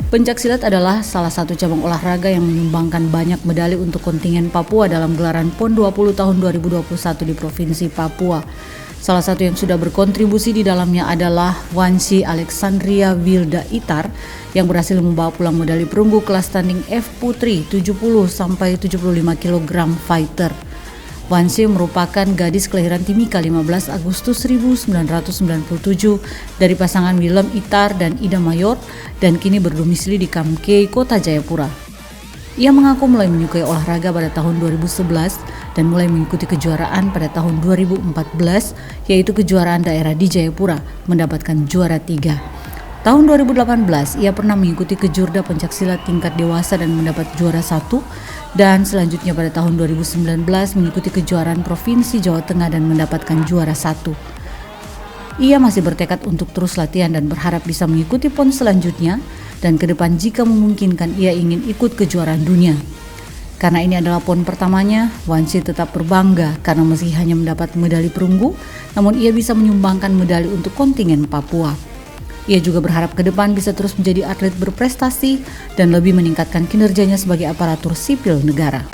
Pencaksilat adalah salah satu cabang olahraga yang menyumbangkan banyak medali untuk kontingen Papua dalam gelaran PON 20 tahun 2021 di Provinsi Papua. Salah satu yang sudah berkontribusi di dalamnya adalah Wansi Alexandria Wilda Itar yang berhasil membawa pulang medali perunggu kelas standing F Putri 70-75 kg fighter. Wansi merupakan gadis kelahiran Timika 15 Agustus 1997 dari pasangan Willem Itar dan Ida Mayor dan kini berdomisili di Kamkei, Kota Jayapura. Ia mengaku mulai menyukai olahraga pada tahun 2011 dan mulai mengikuti kejuaraan pada tahun 2014, yaitu kejuaraan daerah di Jayapura, mendapatkan juara 3. Tahun 2018, ia pernah mengikuti kejurda pencaksilat tingkat dewasa dan mendapat juara 1, dan selanjutnya pada tahun 2019 mengikuti kejuaraan Provinsi Jawa Tengah dan mendapatkan juara 1. Ia masih bertekad untuk terus latihan dan berharap bisa mengikuti PON selanjutnya, dan ke depan jika memungkinkan ia ingin ikut kejuaraan dunia. Karena ini adalah PON pertamanya, Wansi tetap berbangga karena meski hanya mendapat medali perunggu, namun ia bisa menyumbangkan medali untuk kontingen Papua. Ia juga berharap ke depan bisa terus menjadi atlet berprestasi dan lebih meningkatkan kinerjanya sebagai aparatur sipil negara.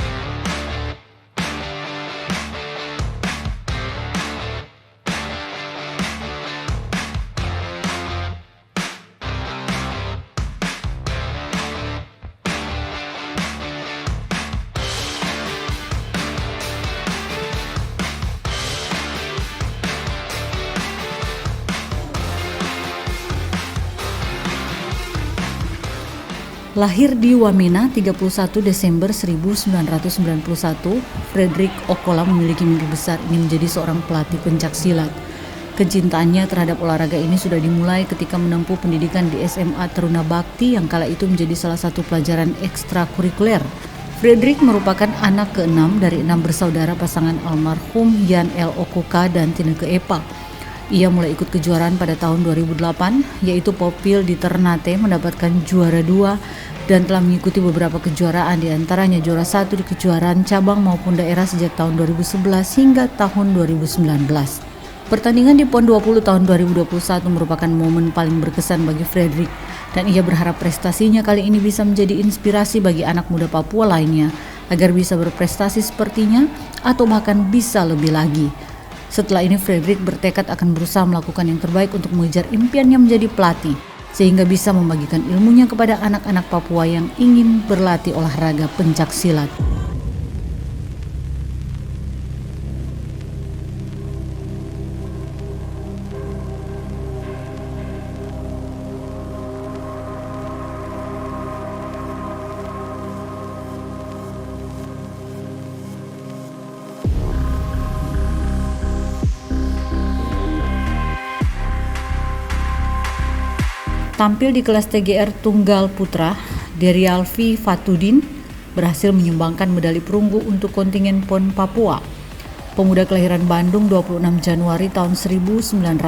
Lahir di Wamena 31 Desember 1991, Frederick Okola memiliki mimpi besar ingin menjadi seorang pelatih pencaksilat. Kecintaannya terhadap olahraga ini sudah dimulai ketika menempuh pendidikan di SMA Taruna Bakti yang kala itu menjadi salah satu pelajaran ekstrakurikuler. Frederick merupakan anak ke-6 dari 6 bersaudara pasangan almarhum Yan L. Okoka dan Tineke Epa. Ia mulai ikut kejuaraan pada tahun 2008, yaitu Popil di Ternate mendapatkan juara 2 dan telah mengikuti beberapa kejuaraan, diantaranya juara 1 di kejuaraan cabang maupun daerah sejak tahun 2011 hingga tahun 2019. Pertandingan di PON 20 tahun 2021 merupakan momen paling berkesan bagi Frederick dan ia berharap prestasinya kali ini bisa menjadi inspirasi bagi anak muda Papua lainnya agar bisa berprestasi sepertinya atau bahkan bisa lebih lagi. Setelah ini Frederick bertekad akan berusaha melakukan yang terbaik untuk mengejar impiannya menjadi pelatih, sehingga bisa membagikan ilmunya kepada anak-anak Papua yang ingin berlatih olahraga pencaksilat. Tampil di kelas TGR Tunggal Putra, Derialfi Fatudin berhasil menyumbangkan medali perunggu untuk kontingen PON Papua. Pemuda kelahiran Bandung 26 Januari tahun 1999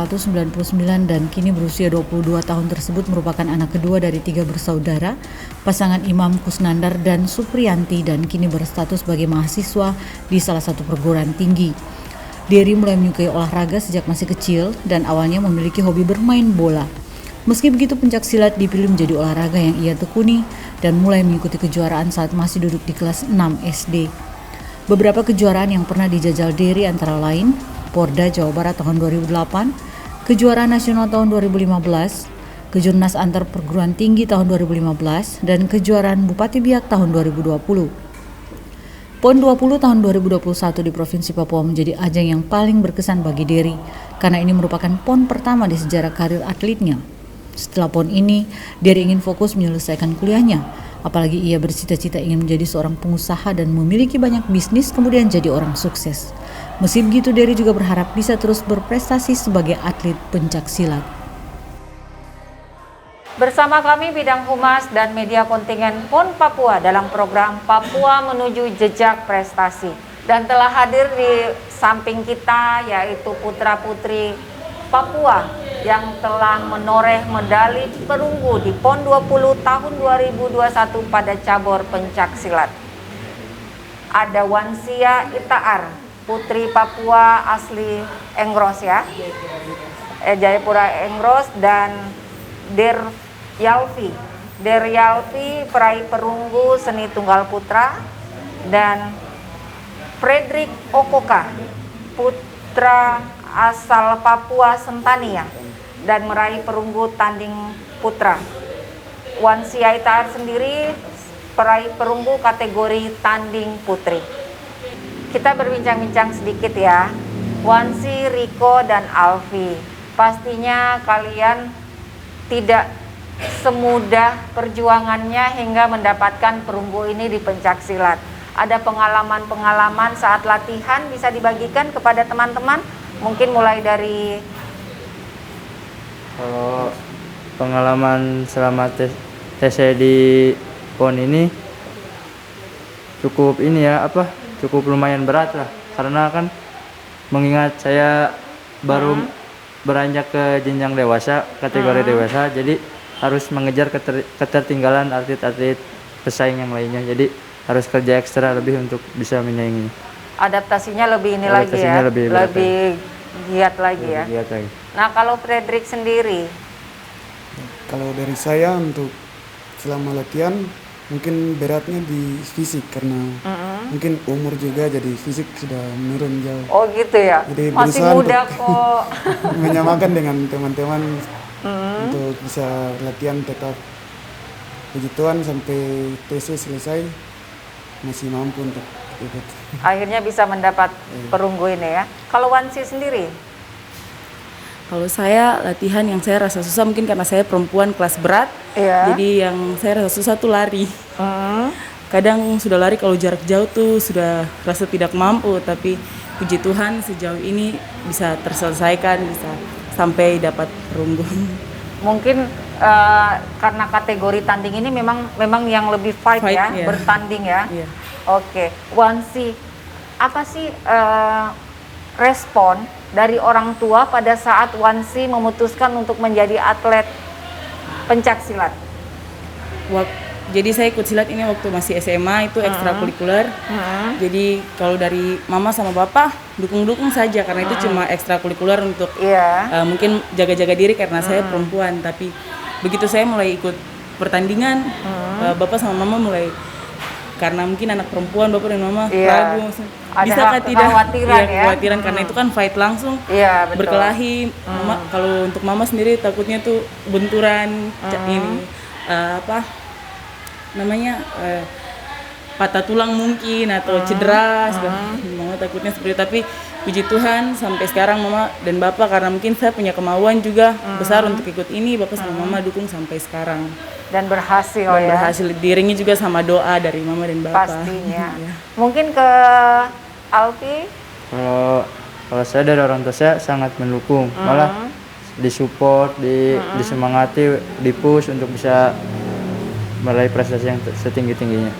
dan kini berusia 22 tahun tersebut merupakan anak kedua dari 3 bersaudara, pasangan Imam Kusnandar dan Supriyanti, dan kini berstatus sebagai mahasiswa di salah satu perguruan tinggi. Dery mulai menyukai olahraga sejak masih kecil dan awalnya memiliki hobi bermain bola. Meski begitu, pencaksilat dipilih menjadi olahraga yang ia tekuni dan mulai mengikuti kejuaraan saat masih duduk di kelas 6 SD. Beberapa kejuaraan yang pernah dijajal Dery antara lain Porda Jawa Barat tahun 2008, Kejuaraan Nasional tahun 2015, Kejurnas Antar Perguruan Tinggi tahun 2015, dan Kejuaraan Bupati Biak tahun 2020. PON 20 tahun 2021 di Provinsi Papua menjadi ajang yang paling berkesan bagi Dery karena ini merupakan PON pertama di sejarah karir atletnya. Setelah PON ini, Dery ingin fokus menyelesaikan kuliahnya, apalagi ia bercita-cita ingin menjadi seorang pengusaha dan memiliki banyak bisnis kemudian jadi orang sukses. Meski begitu, Dery juga berharap bisa terus berprestasi sebagai atlet pencaksilat. Bersama kami Bidang Humas dan Media Kontingen PON Papua dalam program Papua Menuju Jejak Prestasi. Dan telah hadir di samping kita yaitu putra-putri Papua yang telah menoreh medali perunggu di PON 20 tahun 2021 pada cabur pencaksilat. Ada Wansia Itaar, putri Papua asli Engros ya, Jayapura Engros, dan Derialfi Deryalpi peraih perunggu seni tunggal putra, dan Fredrik Okoka putra asal Papua Sentania dan meraih perunggu tanding putra. Wansi Aitar sendiri peraih perunggu kategori tanding putri. Kita berbincang-bincang sedikit ya. Wansi, Riko, dan Alfi, pastinya kalian tidak semudah perjuangannya hingga mendapatkan perunggu ini di pencaksilat. Ada pengalaman-pengalaman saat latihan bisa dibagikan kepada teman-teman? Mungkin mulai dari... Kalau pengalaman selama tes di PON ini cukup cukup lumayan berat lah, karena kan mengingat saya baru beranjak ke jenjang dewasa, kategori dewasa, jadi harus mengejar ketertinggalan atlet-atlet pesaing yang lainnya, jadi harus kerja ekstra lebih untuk bisa menyaingi. Adaptasinya lebih lagi ya, lebih giat lagi ya. Giat lagi. Nah, kalau Fredrik sendiri? Kalau dari saya untuk selama latihan mungkin beratnya di fisik, karena mungkin umur juga jadi fisik sudah menurun jauh. Oh gitu ya, jadi masih muda kok. Menyamakan dengan teman-teman untuk bisa latihan tetap begituan sampai TC selesai masih mampu untuk ikut. Akhirnya bisa mendapat perunggu ini ya. Kalau Wansi sendiri? Kalau saya latihan yang saya rasa susah mungkin karena saya perempuan kelas berat, jadi yang saya rasa susah tuh lari. Kadang sudah lari kalau jarak jauh tuh sudah rasa tidak mampu, tapi puji Tuhan sejauh ini bisa terselesaikan, bisa sampai dapat perunggu. Mungkin karena kategori tanding ini memang yang lebih fight ya, bertanding ya. Oke, Wansi, apa sih respon dari orang tua pada saat Wansi memutuskan untuk menjadi atlet pencaksilat? Jadi saya ikut silat ini waktu masih SMA, itu ekstrakurikuler. Jadi kalau dari mama sama papa dukung-dukung saja, karena itu cuma ekstrakurikuler untuk mungkin jaga-jaga diri karena saya perempuan. Tapi begitu saya mulai ikut pertandingan, bapak sama mama mulai, karena mungkin anak perempuan, bapak dan mama ragu, bisa kan tidak? Kekhawatiran karena itu kan fight langsung, berkelahi. Mama, kalau untuk mama sendiri takutnya tuh benturan, patah tulang mungkin atau cedera. Mama takutnya seperti itu. Tapi puji Tuhan sampai sekarang mama dan bapak, karena mungkin saya punya kemauan juga besar untuk ikut ini, bapak sama mama dukung sampai sekarang. Dan berhasil berhasil, diiringi juga sama doa dari mama dan bapak. Pastinya. Mungkin ke Alfi? Kalau saya dari orang tua saya sangat mendukung, malah disupport, disemangati, dipush untuk bisa meraih prestasi yang setinggi-tingginya.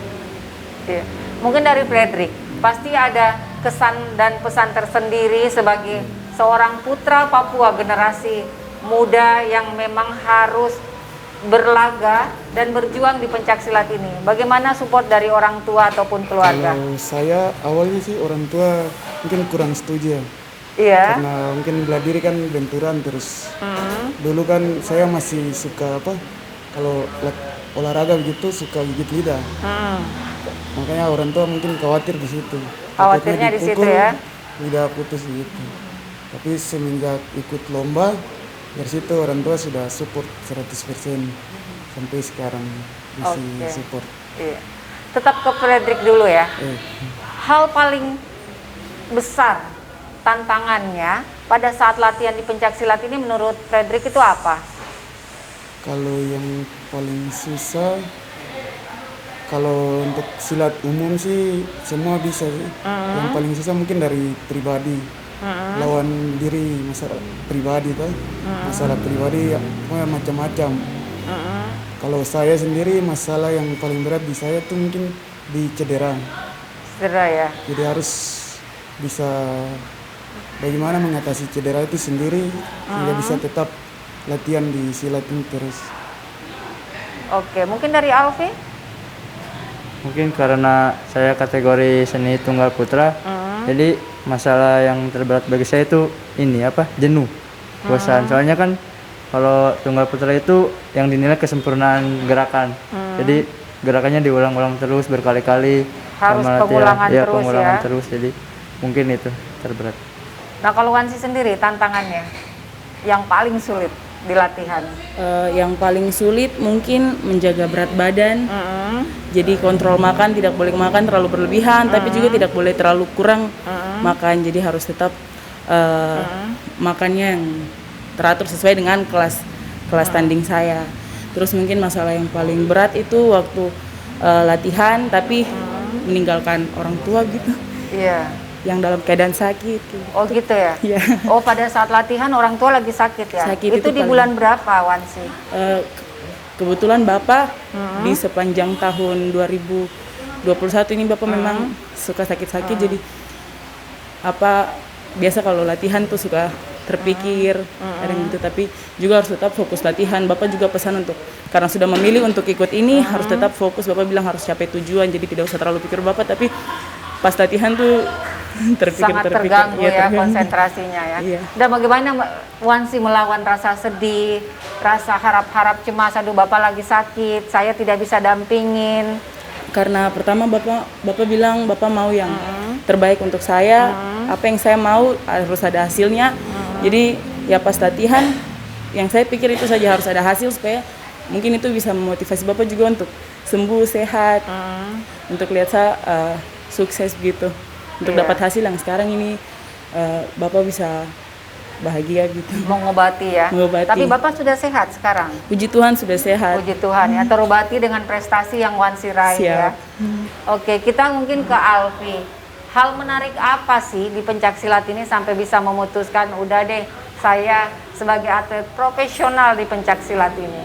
Mungkin dari Fredrik, pasti ada kesan dan pesan tersendiri sebagai seorang putra Papua generasi muda yang memang harus berlaga dan berjuang di pencaksilat ini. Bagaimana support dari orang tua ataupun keluarga? Kalau saya awalnya sih orang tua mungkin kurang setuju ya. Karena mungkin bela diri kan benturan terus. Dulu kan saya masih suka kalau olahraga begitu suka gigit lidah. Makanya orang tua mungkin khawatir di situ. Khawatirnya di situ ya. Lidah putus gitu. Tapi semenjak ikut lomba, dari situ orang tua sudah support 100% sampai sekarang masih support. Tetap ke Fredrik dulu ya. Hal paling besar tantangannya pada saat latihan di pencaksilat ini menurut Fredrik itu apa? Kalau yang paling susah, kalau untuk silat umum sih semua bisa sih. Yang paling susah mungkin dari pribadi, lawan diri, masalah pribadi tuh. Masalah pribadi macam-macam. Kalau saya sendiri masalah yang paling berat di saya tuh mungkin di cedera. Cedera ya. Jadi harus bisa bagaimana mengatasi cedera itu sendiri sehingga bisa tetap latihan di silat ini terus. Oke, mungkin dari Alfi? Mungkin karena saya kategori seni tunggal putra, jadi masalah yang terberat bagi saya itu jenuh, bosan. Soalnya kan Kalau tunggal putra itu yang dinilai kesempurnaan gerakan. Jadi gerakannya diulang-ulang terus berkali-kali. Harus sama latihan. pengulangan Ya, terus pengulangan ya. terus. Jadi mungkin itu terberat. Nah kalau Wansi sendiri tantangannya yang paling sulit di latihan? Yang paling sulit mungkin menjaga berat badan. Jadi kontrol makan, tidak boleh makan terlalu berlebihan, tapi juga tidak boleh terlalu kurang makan. Jadi harus tetap makannya yang teratur sesuai dengan kelas tanding saya. Terus mungkin masalah yang paling berat itu waktu latihan tapi meninggalkan orang tua gitu, Iya. yang dalam keadaan sakit. Gitu. Oh gitu ya? Iya. Oh pada saat latihan orang tua lagi sakit ya? Sakit itu itu di paling- bulan berapa Wansi? Kebetulan Bapak di sepanjang tahun 2021 ini Bapak memang suka sakit-sakit, jadi apa biasa kalau latihan tuh suka terpikir kadang gitu, tapi juga harus tetap fokus latihan. Bapak juga pesan untuk karena sudah memilih untuk ikut ini harus tetap fokus. Bapak bilang harus capai tujuan, jadi tidak usah terlalu pikir Bapak, tapi pas latihan tuh Sangat terganggu Iya, ya terganggu. konsentrasinya ya. Iya. Dan bagaimana Wansi melawan rasa sedih, rasa harap-harap cemas, aduh Bapak lagi sakit, saya tidak bisa dampingin. Karena pertama Bapak bilang Bapak mau yang terbaik untuk saya, apa yang saya mau harus ada hasilnya. Jadi ya pas latihan yang saya pikir itu saja harus ada hasil supaya mungkin itu bisa memotivasi Bapak juga untuk sembuh, sehat, untuk lihat saya sukses gitu, untuk Iya. dapat hasil yang sekarang ini Bapak bisa bahagia gitu. Mengobati ya. Mengobati. Tapi Bapak sudah sehat sekarang. Puji Tuhan sudah sehat. Puji Tuhan ya, terobati dengan prestasi yang Wansi raih ya. Siap. Oke, kita mungkin ke Alfi. Hal menarik apa sih di pencaksilat ini sampai bisa memutuskan udah deh saya sebagai atlet profesional di pencaksilat ini?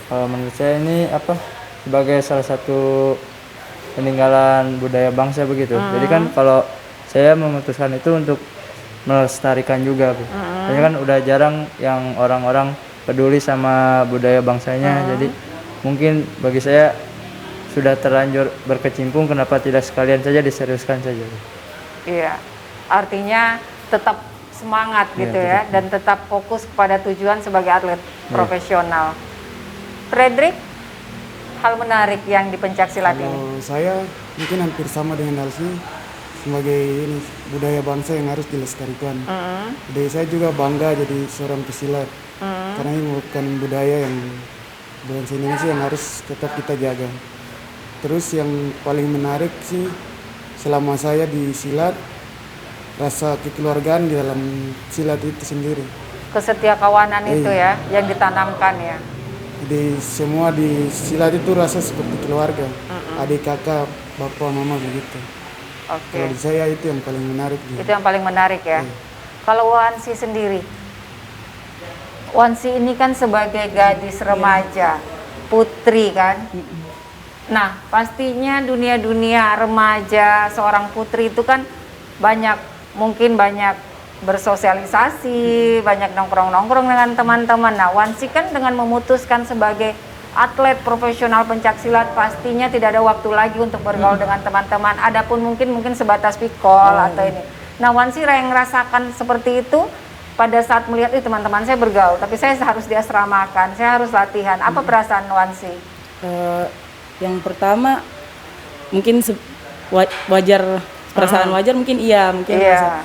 Kalau menurut saya ini sebagai salah satu peninggalan budaya bangsa begitu. Jadi kan kalau saya memutuskan itu untuk melestarikan juga, Bu. Soalnya kan udah jarang yang orang-orang peduli sama budaya bangsanya. Jadi mungkin bagi saya sudah terlanjur berkecimpung, kenapa tidak sekalian saja diseriuskan saja, Bu. Iya, artinya tetap semangat Iya, gitu ya, dan tetap fokus kepada tujuan sebagai atlet profesional. Frederick, hal menarik yang di pencaksilat ini? Kalau saya mungkin hampir sama dengan Alfi, sebagai ini budaya bangsa yang harus dilestarikan. Jadi saya juga bangga jadi seorang pesilat, karena ini merupakan budaya yang bangsa Indonesia yang harus tetap kita jaga. Terus yang paling menarik sih selama saya di silat, rasa kekeluargaan di dalam silat itu sendiri. Kesetiakawanan itu ya, yang ditanamkan ya. Jadi semua di silat itu rasa seperti keluarga, adik kakak, bapak, mama begitu. Oke, Kalau di saya itu yang paling menarik. itu yang paling menarik ya. Kalau Wansi sendiri, Wansi ini kan sebagai gadis remaja, putri kan. Nah, pastinya dunia-dunia remaja seorang putri itu kan mungkin banyak bersosialisasi, banyak nongkrong-nongkrong dengan teman-teman. Nah, Wansi kan dengan memutuskan sebagai atlet profesional pencaksilat pastinya tidak ada waktu lagi untuk bergaul dengan teman-teman. Adapun mungkin sebatas pikol atau ini. Nah, Wansi yang merasakan seperti itu pada saat melihat teman-teman saya bergaul, tapi saya harus diasramakan, saya harus latihan. Apa perasaan Wansi? Yang pertama mungkin wajar, perasaan wajar mungkin iya, mungkin Iya,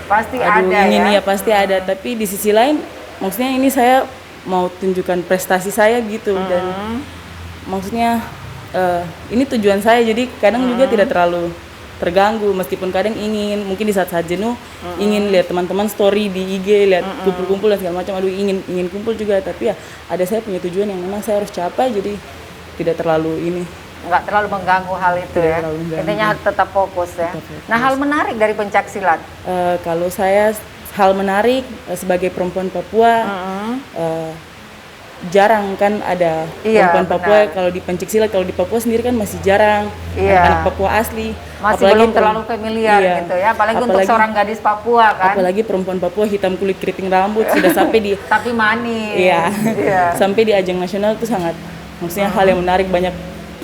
pasti aduh ada ingin ya. ya pasti ada, tapi di sisi lain maksudnya ini saya mau tunjukkan prestasi saya gitu, dan maksudnya ini tujuan saya, jadi kadang juga tidak terlalu terganggu, meskipun kadang mungkin di saat-saat jenuh ingin lihat teman-teman story di IG, lihat kumpul-kumpul dan segala macam, aduh ingin kumpul juga, tapi ya ada saya punya tujuan yang memang saya harus capai, jadi tidak terlalu Nggak terlalu mengganggu hal itu Tidak ya. terlalu mengganggu. Intinya tetap fokus ya. Nah, hal menarik dari pencaksilat. Kalau saya hal menarik sebagai perempuan Papua, jarang kan ada Iya, perempuan Papua. benar. Kalau di pencaksilat, kalau di Papua sendiri kan masih jarang, Iya. anak Papua asli. Masih Apalagi belum terlalu familiar iya. gitu ya. Apalagi untuk seorang gadis Papua kan. Apalagi perempuan Papua hitam kulit keriting rambut sudah sampai di Tapi manis. iya, Iya. sampai di ajang nasional itu sangat, maksudnya hal yang menarik, banyak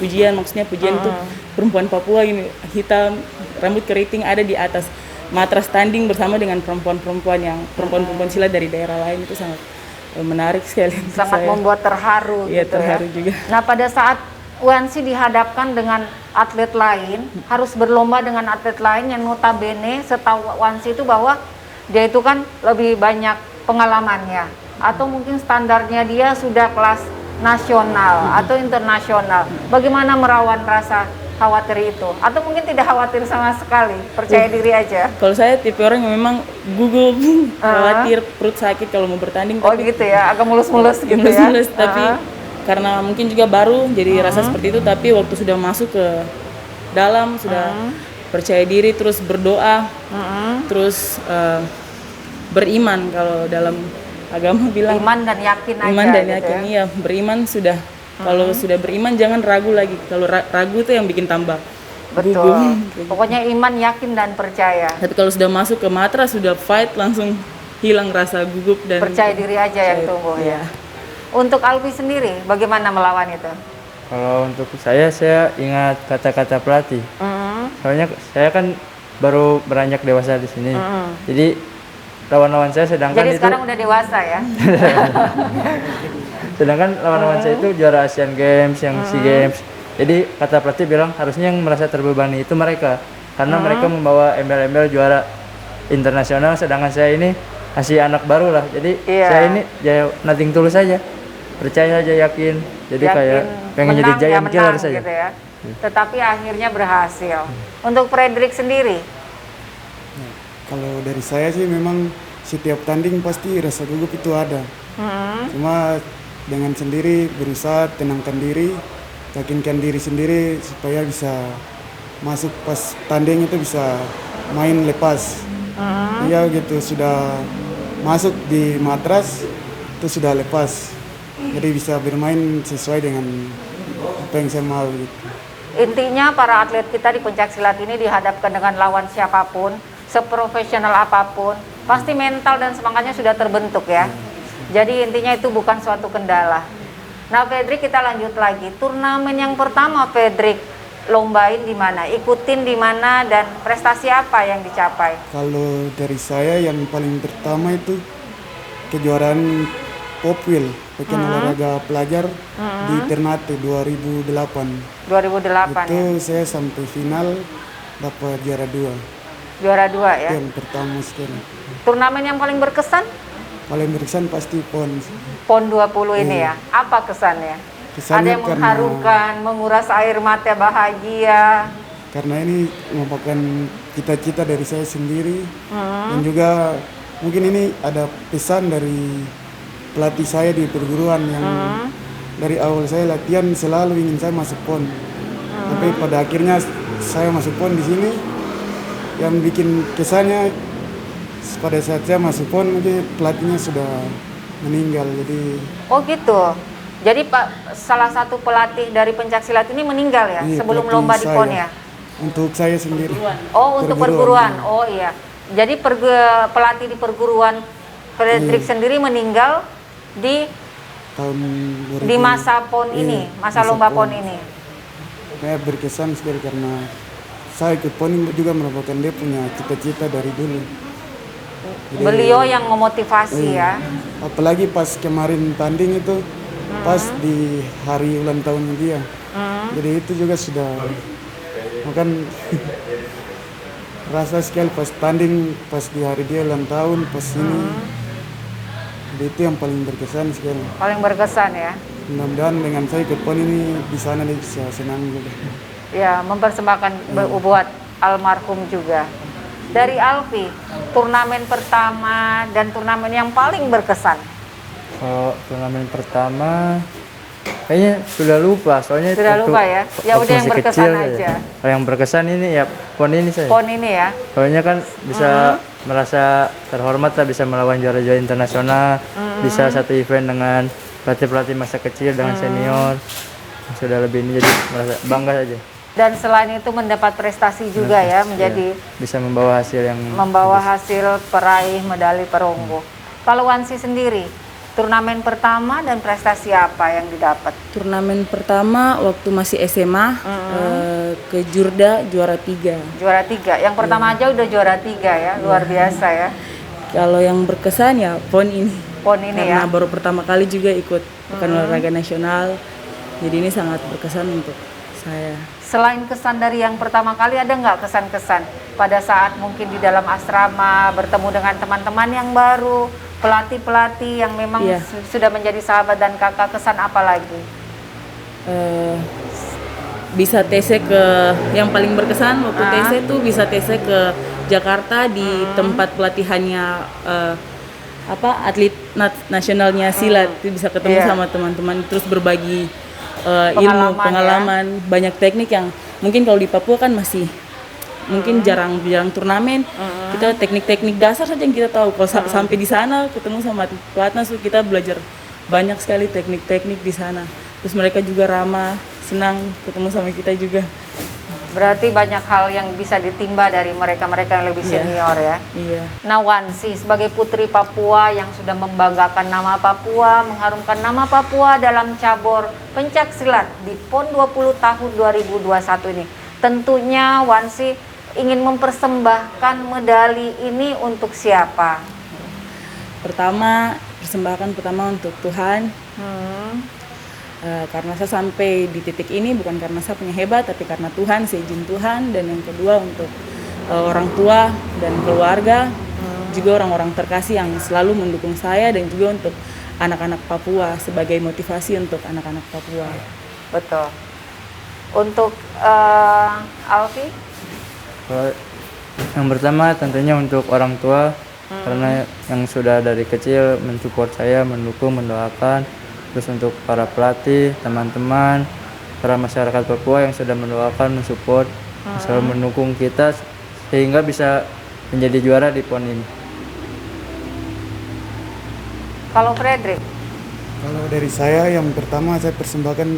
pujian, maksudnya pujian itu perempuan Papua ini hitam rambut keriting ada di atas matras tanding bersama dengan perempuan-perempuan silat dari daerah lain, itu sangat menarik sekali untuk Sangat saya. membuat terharu Iya, gitu terharu ya. juga. Nah, pada saat Wansi dihadapkan dengan atlet lain, harus berlomba dengan atlet lain yang notabene setahu Wansi itu bahwa dia itu kan lebih banyak pengalamannya, atau mungkin standarnya dia sudah kelas nasional atau internasional. Bagaimana merawan rasa khawatir itu? Atau mungkin tidak khawatir sama sekali, percaya diri aja? Kalau saya tipe orang yang memang gugup, khawatir perut sakit kalau mau bertanding. Oh gitu ya, agak mulus-mulus gitu ya? Mulus, tapi karena mungkin juga baru jadi rasa seperti itu, tapi waktu sudah masuk ke dalam sudah percaya diri, terus berdoa, terus beriman. Kalau dalam agama bilang Iman dan yakin aja iman dan gitu yakin, ya? iya, beriman sudah. Kalau sudah beriman jangan ragu lagi. Kalau ragu itu yang bikin tambah Betul. gugup. Pokoknya iman, yakin dan percaya. Tapi kalau sudah masuk ke matra, sudah fight, langsung hilang rasa gugup dan Percaya diri aja yang tumbuh ya. Iya. Untuk Alfi sendiri, bagaimana melawan itu? Kalau untuk saya ingat kata-kata pelatih. Soalnya saya kan baru beranjak dewasa di sini. Jadi lawan-lawan saya sedangkan Jadi itu sekarang udah dewasa ya? sedangkan lawan-lawan saya itu juara Asian Games, yang SEA Games. Jadi kata pelatih bilang harusnya yang merasa terbebani itu mereka, karena mereka membawa embel-embel juara internasional, sedangkan saya ini masih anak baru lah. Jadi saya ini ya nothing tulus saja, percaya saja, yakin. Jadi kayak pengen jadi giant killer saja. Gitu ya. Tetapi akhirnya berhasil. Untuk Fredrik sendiri, Kalau dari saya sih memang setiap tanding pasti rasa gugup itu ada. Cuma dengan sendiri berusaha tenangkan diri, yakinkan diri sendiri supaya bisa masuk pas tanding itu bisa main lepas. Iya gitu, sudah masuk di matras itu sudah lepas. Jadi bisa bermain sesuai dengan apa yang saya mau gitu. intinya para atlet kita di pencaksilat ini dihadapkan dengan lawan siapapun, seprofesional apapun, pasti mental dan semangatnya sudah terbentuk ya. Jadi intinya itu bukan suatu kendala. Nah, Fredrik, kita lanjut lagi. Turnamen yang pertama Fredrik lombain di mana? Ikutin di mana dan prestasi apa yang dicapai? Kalau dari saya yang paling pertama itu kejuaraan Popwil, pekan olahraga pelajar di Ternate 2008. 2008 Itu ya. saya sampai final dapat juara 2. Juara 2 ya. Yang pertama sekali. Turnamen yang paling berkesan Paling berkesan pasti PON. PON 20 ini ya. Apa kesannya? Kesannya Ada yang karena- mengharukan, menguras air mata bahagia. Karena ini merupakan cita-cita dari saya sendiri. Dan juga mungkin ini ada pesan dari pelatih saya di perguruan yang dari awal saya latihan selalu ingin saya masuk PON. Tapi pada akhirnya saya masuk PON di sini. Yang bikin kesannya pada saat saya masuk PON mungkin pelatihnya sudah meninggal. Jadi Oh gitu. Jadi Pak, salah satu pelatih dari pencaksilat ini meninggal ya ini sebelum pelatih lomba di saya. PON ya? Untuk saya sendiri. Oh, untuk perguruan. Perguruan. Oh iya. Jadi pelatih di perguruan Fredrik sendiri meninggal di Tahun 2000. di masa PON ini, Iya, masa lomba PON ini. Saya berkesan sekali karena saya ikut PON juga merupakan dia punya cita-cita dari dulu. Jadi, Beliau yang memotivasi ya. apalagi pas kemarin tanding itu pas di hari ulang tahunnya dia. Jadi itu juga sudah makan rasa sekali pas tanding, pas di hari dia ulang tahun, pas ini. Jadi itu yang paling berkesan sekali. Paling berkesan ya. Mudah-mudahan dengan saya ikut PON ini di sana dia bisa senang juga. Ya, mempersembahkan buat almarhum juga. Dari Alfi, turnamen pertama dan turnamen yang paling berkesan. Kalau turnamen pertama kayaknya sudah lupa, soalnya Sudah lupa ya? Ya waktu udah yang masih berkesan kecil aja. Kalau yang berkesan ini ya PON ini saya. PON ini ya. Soalnya kan bisa merasa terhormat lah, bisa melawan juara-juara internasional, bisa satu event dengan pelatih-pelatih masa kecil dengan senior. Sudah lebih ini jadi merasa bangga saja. Dan selain itu mendapat prestasi juga ya, menjadi Bisa membawa hasil yang membawa hasil peraih medali perunggu. Kalau Wansi sendiri, turnamen pertama dan prestasi apa yang didapat? Turnamen pertama waktu masih SMA ke Jurda juara 3. Juara 3. Yang pertama aja udah juara 3 ya, luar biasa ya. Kalau yang berkesan ya PON ini. PON ini karena ya. baru pertama kali juga ikut Pekan Olahraga Nasional. Jadi ini sangat berkesan untuk saya. Selain kesan dari yang pertama kali, ada nggak kesan-kesan pada saat mungkin di dalam asrama bertemu dengan teman-teman yang baru, pelatih-pelatih yang memang Iya. sudah menjadi sahabat dan kakak, kesan apa lagi? Bisa TC ke yang paling berkesan waktu TC tuh bisa TC ke Jakarta di tempat pelatihannya atlet nasionalnya silat. Itu bisa ketemu sama teman-teman, terus berbagi ilmu, pengalaman, banyak teknik yang mungkin kalau di Papua kan masih mungkin jarang turnamen. Kita teknik-teknik dasar saja yang kita tahu. Kalau sampai di sana ketemu sama pelatnas, kita belajar banyak sekali teknik-teknik di sana. Terus mereka juga ramah, senang ketemu sama kita juga. Berarti banyak hal yang bisa ditimba dari mereka-mereka yang lebih senior ya. Iya. Nah, Wansi sebagai putri Papua yang sudah membanggakan nama Papua, mengharumkan nama Papua dalam cabur pencak silat di PON 20 tahun 2021 ini. Tentunya Wansi ingin mempersembahkan medali ini untuk siapa? Persembahkan pertama untuk Tuhan. Karena saya sampai di titik ini bukan karena saya punya hebat, tapi karena Tuhan, seizin Tuhan. Dan yang kedua untuk orang tua dan keluarga, juga orang-orang terkasih yang selalu mendukung saya, dan juga untuk anak-anak Papua sebagai motivasi untuk anak-anak Papua. Betul. Untuk Alfi? Kalau yang pertama tentunya untuk orang tua, karena yang sudah dari kecil mensupport saya, mendukung, mendoakan. Terus untuk para pelatih, teman-teman, para masyarakat Papua yang sudah mendoakan, mensupport, selalu mendukung kita sehingga bisa menjadi juara di PON ini. Kalau Fredrik? Kalau dari saya, yang pertama saya persembahkan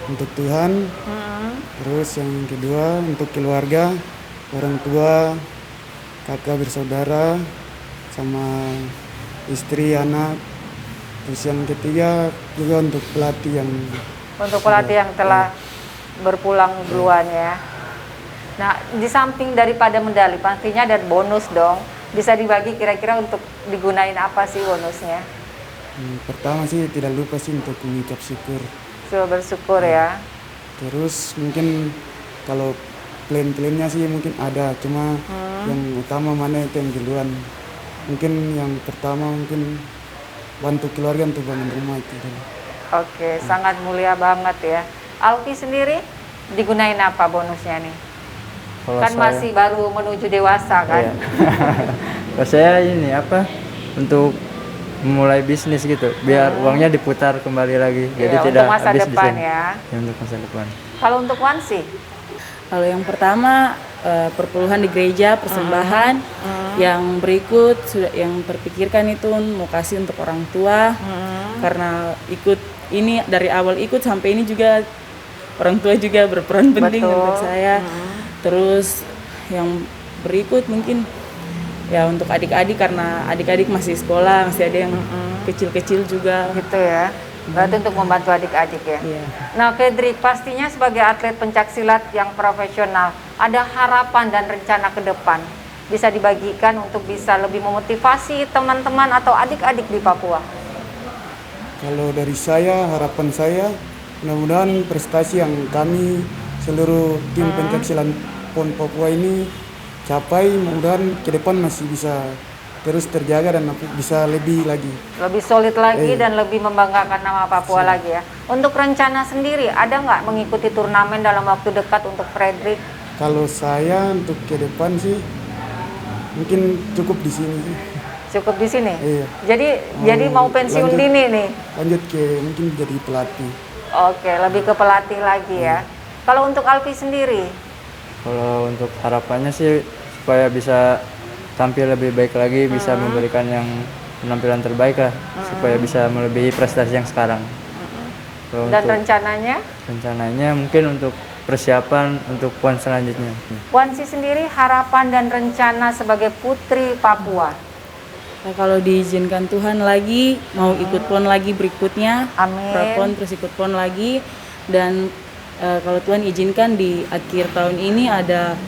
untuk Tuhan, terus yang kedua untuk keluarga, orang tua, kakak bersaudara, sama istri, anak. Terus yang ketiga juga untuk pelatih yang telah berpulang duluan ya. Nah, di samping daripada medali, pastinya ada bonus dong. Bisa dibagi kira-kira untuk digunain apa sih bonusnya? Pertama sih tidak lupa sih untuk mengucap syukur. Sudah bersyukur ya. Terus mungkin kalau plan-plannya sih mungkin ada, cuma yang utama mana itu yang duluan. Mungkin yang pertama mungkin bantu keluarga untuk bangun rumah itu. Oke, sangat mulia banget ya. Alfi sendiri digunain apa bonusnya nih? Kalau Kan saya, masih baru menuju dewasa kan? iya. Kalau saya ini untuk memulai bisnis gitu, biar uangnya diputar kembali lagi, jadi Iya, tidak untuk masa habis di depan sini. ya. Ya, untuk masa depan. Kalau untuk Wansi? Kalau yang pertama perpuluhan di gereja, persembahan. Yang berikut yang terpikirkan itu mau kasih untuk orang tua, karena ikut ini dari awal ikut sampai ini juga orang tua juga berperan penting untuk saya. Terus yang berikut mungkin ya untuk adik-adik, karena adik-adik masih sekolah, masih ada yang kecil-kecil juga. Gitu ya. Berarti untuk membantu adik-adik ya. Iya. Nah, Fredrik, pastinya sebagai atlet pencaksilat yang profesional, ada harapan dan rencana ke depan bisa dibagikan untuk bisa lebih memotivasi teman-teman atau adik-adik di Papua? Kalau dari saya, harapan saya mudah-mudahan prestasi yang kami seluruh tim pencaksilat PON Papua ini capai, mudah-mudahan ke depan masih bisa terus terjaga dan bisa lebih lagi. Lebih solid lagi dan lebih membanggakan nama Papua lagi ya. Untuk rencana sendiri, ada nggak mengikuti turnamen dalam waktu dekat untuk Fredrik? Kalau saya untuk ke depan sih mungkin cukup di sini sih. Cukup di sini? Iya. Jadi mau pensiun lanjut- dini nih? Lanjut ke mungkin jadi pelatih. Oke, lebih ke pelatih lagi ya. Kalau untuk Alfi sendiri? Kalau untuk harapannya sih supaya bisa tampil lebih baik lagi, bisa memberikan yang penampilan terbaik lah, supaya bisa melebihi prestasi yang sekarang. Kalau Dan untuk rencananya? mungkin untuk persiapan untuk PON selanjutnya. Wansi sendiri harapan dan rencana sebagai putri Papua? Nah, kalau diizinkan Tuhan lagi, mau ikut PON lagi berikutnya, Amin. pra-PON terus ikut PON lagi, dan kalau Tuhan izinkan di akhir tahun ini ada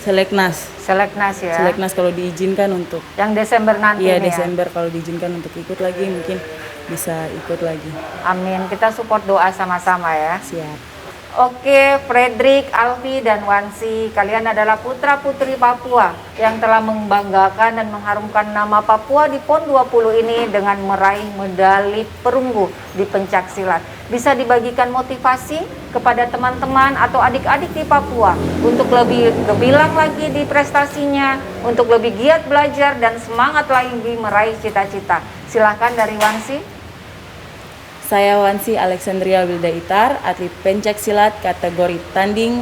Seleknas. Seleknas ya. Seleknas kalau diizinkan untuk. Yang Desember nanti Iya, nih ya? Desember kalau diizinkan untuk ikut lagi mungkin bisa ikut lagi. Amin. Kita support doa sama-sama ya. Siap. Oke, Fredrik, Alfi, dan Wansi, kalian adalah putra-putri Papua yang telah membanggakan dan mengharumkan nama Papua di PON 20 ini dengan meraih medali perunggu di pencak silat. Bisa dibagikan motivasi kepada teman-teman atau adik-adik di Papua untuk lebih gemilang lagi di prestasinya, untuk lebih giat belajar dan semangat lagi meraih cita-cita. Silahkan dari Wansi. Saya Wansi Alexandria Wilda Itar, atlet pencak silat kategori tanding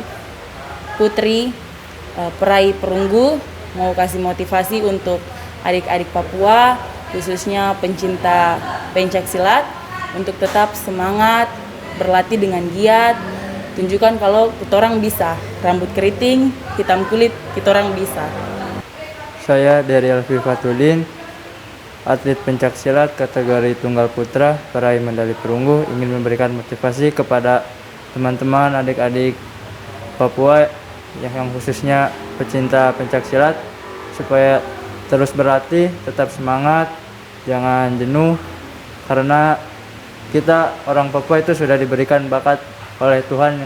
putri peraih perunggu. Mau kasih motivasi untuk adik-adik Papua, khususnya pencinta pencak silat, untuk tetap semangat, berlatih dengan giat, tunjukkan kalau kita orang bisa. Rambut keriting, hitam kulit, kita orang bisa. Saya dari Alfi Fatulin, atlet pencak silat kategori tunggal putra peraih medali perunggu, ingin memberikan motivasi kepada teman-teman adik-adik Papua yang khususnya pecinta pencak silat supaya terus berlatih, tetap semangat, jangan jenuh, karena kita orang Papua itu sudah diberikan bakat oleh Tuhan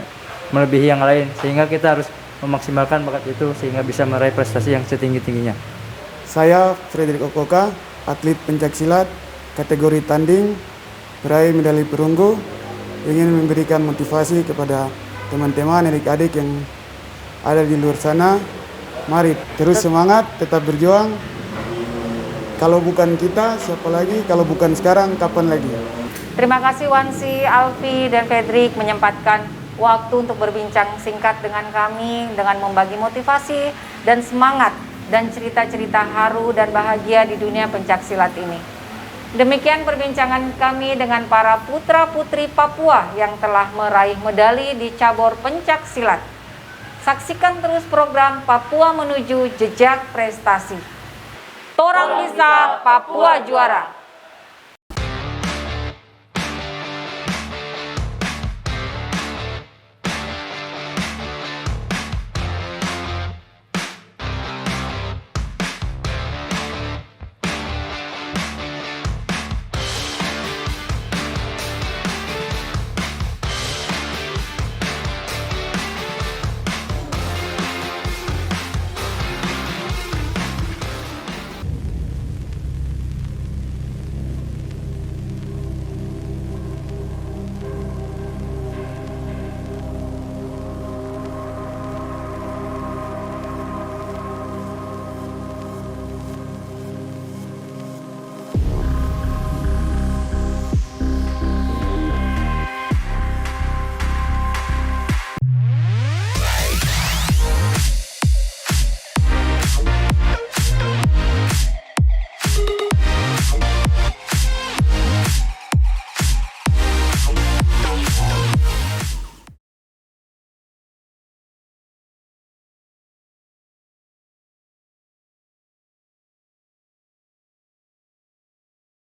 melebihi yang lain, sehingga kita harus memaksimalkan bakat itu sehingga bisa meraih prestasi yang setinggi-tingginya. Saya Fredrik Okoka, atlet pencak silat kategori tanding peraih medali perunggu, ingin memberikan motivasi kepada teman-teman adik-adik yang ada di luar sana. Mari terus semangat, tetap berjuang. Kalau bukan kita, siapa lagi? Kalau bukan sekarang, kapan lagi? Terima kasih Wansi, Alfi, dan Fredrik menyempatkan waktu untuk berbincang singkat dengan kami, dengan membagi motivasi dan semangat dan cerita-cerita haru dan bahagia di dunia pencak silat ini. Demikian perbincangan kami dengan para putra-putri Papua yang telah meraih medali di cabur pencak silat. Saksikan terus program Papua Menuju Jejak Prestasi. Torang bisa, Papua juara.